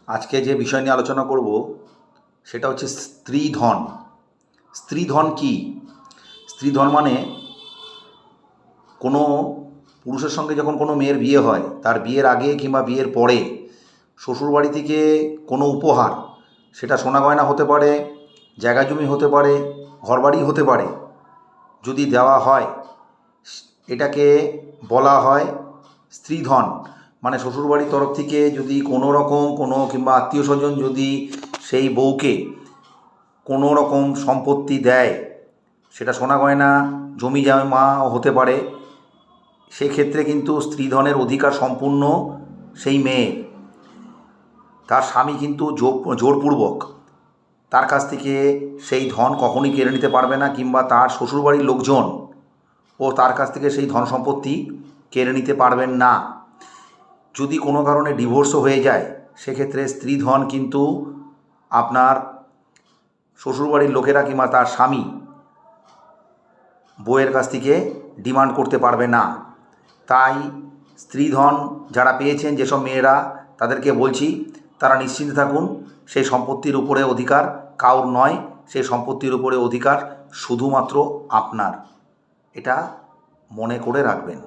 আজকে যে বিষয় নিয়ে আলোচনা করব সেটা হচ্ছে স্ত্রীধন। স্ত্রীধন কি? স্ত্রীধন মানে কোনো পুরুষের সঙ্গে যখন কোনো মেয়ের বিয়ে হয়, তার বিয়ের আগে কিংবা বিয়ের পরে শ্বশুরবাড়ি থেকে কোনো উপহার, সেটা সোনা গয়না হতে পারে, জায়গা জমি হতে পারে, ঘরবাড়ি হতে পারে, যদি দেওয়া হয়, এটাকে বলা হয় স্ত্রীধন। মানে শ্বশুরবাড়ির তরফ থেকে যদি কোনো রকম কোনো কিংবা আত্মীয় স্বজন যদি সেই বউকে কোনো রকম সম্পত্তি দেয়, সেটা সোনা গয়না জমি জমাও হতে পারে, সেক্ষেত্রে কিন্তু স্ত্রীধনের অধিকার সম্পূর্ণ সেই মেয়ের। তার স্বামী কিন্তু জোরপূর্বক তার কাছ থেকে সেই ধন কখনই কেড়ে নিতে পারবে না, কিংবা তার শ্বশুরবাড়ির লোকজন ও তার কাছ থেকে সেই ধন সম্পত্তি কেড়ে নিতে পারবেন না। যদি কোনো কারণে ডিভোর্সও হয়ে যায়, সেক্ষেত্রে স্ত্রীধন কিন্তু আপনার শ্বশুরবাড়ির লোকেরা কিংবা তার স্বামী বউয়ের কাছ থেকে ডিমান্ড করতে পারবে না। তাই স্ত্রীধন যারা পেয়েছেন, যেসব মেয়েরা, তাদেরকে বলছি তারা নিশ্চিন্তে থাকুন, সেই সম্পত্তির উপরে অধিকার কাউর নয়, সেই সম্পত্তির উপরে অধিকার শুধুমাত্র আপনার। এটা মনে করে রাখবেন।